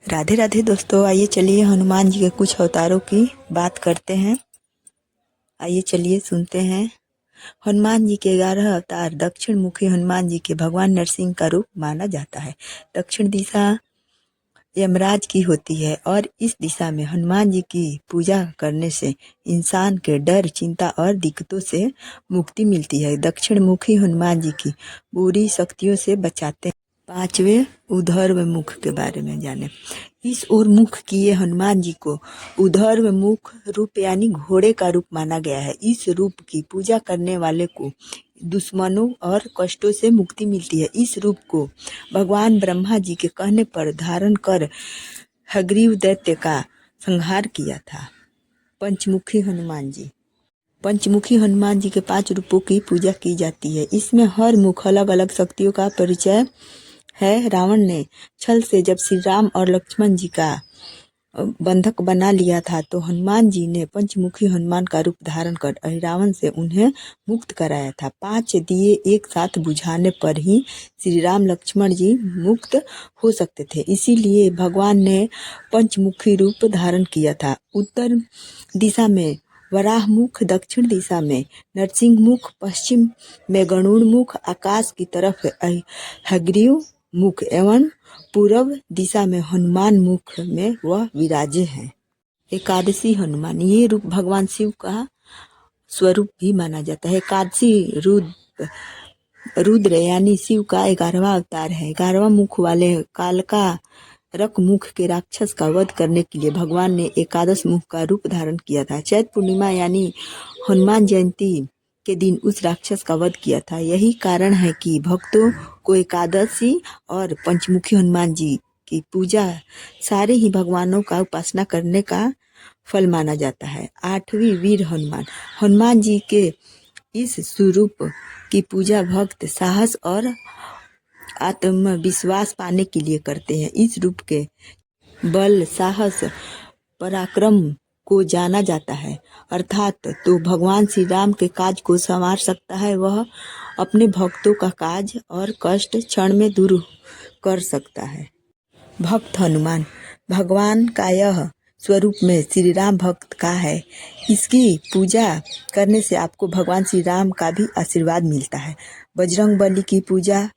राधे राधे दोस्तों, आइए चलिए हनुमान जी के कुछ अवतारों की बात करते हैं। आइए चलिए सुनते हैं। हनुमान जी के 11 अवतार। दक्षिण मुखी हनुमान जी के भगवान नरसिंह का रूप माना जाता है। दक्षिण दिशा यमराज की होती है और इस दिशा में हनुमान जी की पूजा करने से इंसान के डर, चिंता और दिक्कतों से मुक्ति मिलती है। दक्षिण मुखी हनुमान जी की बुरी शक्तियों से बचाते हैं। पांचवें ऊर्ध्व मुख के बारे में जाने। इस ओर मुख किए हनुमान जी को ऊर्ध्व मुख रूप यानी घोड़े का रूप माना गया है। इस रूप की पूजा करने वाले को दुश्मनों और कष्टों से मुक्ति मिलती है। इस रूप को भगवान ब्रह्मा जी के कहने पर धारण कर हयग्रीव दैत्य का संहार किया था। पंचमुखी हनुमान जी। पंचमुखी हनुमान जी के 5 रूपों की पूजा की जाती है। इसमें हर मुख अलग अलग शक्तियों का परिचय है। रावण ने छल से जब श्री राम और लक्ष्मण जी का बंधक बना लिया था तो हनुमान जी ने पंचमुखी हनुमान का रूप धारण कर रावण से उन्हें मुक्त कराया था। 5 दिए एक साथ बुझाने पर ही श्री राम लक्ष्मण जी मुक्त हो सकते थे। इसीलिए भगवान ने पंचमुखी रूप धारण किया था। उत्तर दिशा में वराह मुख, दक्षिण दिशा में नरसिंह मुख, पश्चिम में गरुड़ मुख, आकाश की तरफ हयग्रीव मुख एवं पूर्व दिशा में हनुमान मुख में वह विराजे हैं। एकादशी हनुमान। ये रूप भगवान शिव का स्वरूप भी माना जाता है। एकादशी रुद्र यानी शिव का 11वां अवतार है। 11वां मुख वाले कालका रक मुख के राक्षस का वध करने के लिए भगवान ने एकादश मुख का रूप धारण किया था। चैत्र पूर्णिमा यानी हनुमान जयंती के दिन उस राक्षस का वध किया था। यही कारण है कि भक्तों को एकादशी और पंचमुखी हनुमान जी की पूजा सारे ही भगवानों का उपासना करने का फल माना जाता है। 8वीं वीर हनुमान। हनुमान जी के इस स्वरूप की पूजा भक्त साहस और आत्मविश्वास पाने के लिए करते हैं। इस रूप के बल, साहस, पराक्रम को जाना जाता है। अर्थात तो भगवान श्री राम के काज को संवार सकता है। वह अपने भक्तों का काज और कष्ट क्षण में दूर कर सकता है। भक्त हनुमान। भगवान का यह स्वरूप में श्री राम भक्त का है। इसकी पूजा करने से आपको भगवान श्री राम का भी आशीर्वाद मिलता है। बजरंग बली की पूजा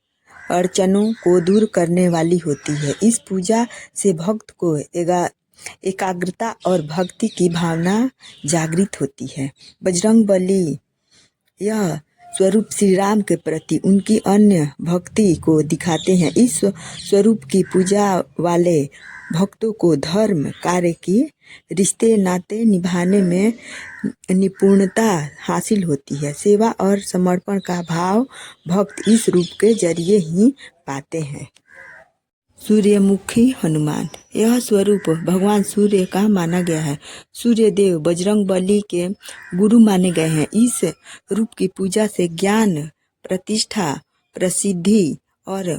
अड़चनों को दूर करने वाली होती है। इस पूजा से भक्त को एकाग्रता और भक्ति की भावना जागृत होती है। बजरंग बली यह स्वरूप श्री राम के प्रति उनकी अन्य भक्ति को दिखाते हैं। इस स्वरूप की पूजा वाले भक्तों को धर्म कार्य की रिश्ते नाते निभाने में निपुणता हासिल होती है। सेवा और समर्पण का भाव भक्त इस रूप के जरिए ही पाते हैं। सूर्यमुखी हनुमान। यह स्वरूप भगवान सूर्य का माना गया है। सूर्य देव बजरंग बली के गुरु माने गए हैं। इस रूप की पूजा से ज्ञान, प्रतिष्ठा, प्रसिद्धि और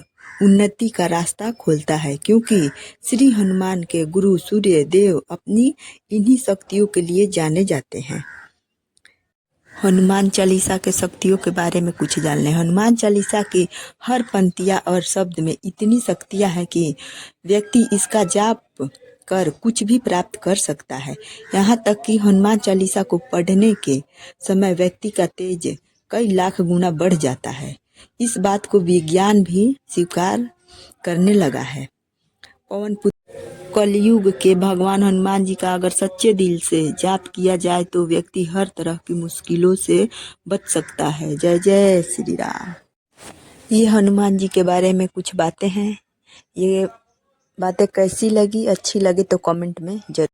उन्नति का रास्ता खोलता है, क्योंकि श्री हनुमान के गुरु सूर्य देव अपनी इन्हीं शक्तियों के लिए जाने जाते हैं। हनुमान चालीसा के शक्तियों के बारे में कुछ जान लें। हनुमान चालीसा की हर पंक्तियाँ और शब्द में इतनी शक्तियाँ हैं कि व्यक्ति इसका जाप कर कुछ भी प्राप्त कर सकता है। यहाँ तक कि हनुमान चालीसा को पढ़ने के समय व्यक्ति का तेज कई लाख गुना बढ़ जाता है। इस बात को विज्ञान भी स्वीकार करने लगा है। पवन पुत्र। कलयुग के भगवान हनुमान जी का अगर सच्चे दिल से जाप किया जाए तो व्यक्ति हर तरह की मुश्किलों से बच सकता है। जय जय श्री राम। ये हनुमान जी के बारे में कुछ बातें हैं। ये बातें कैसी लगी, अच्छी लगी तो कमेंट में जरूर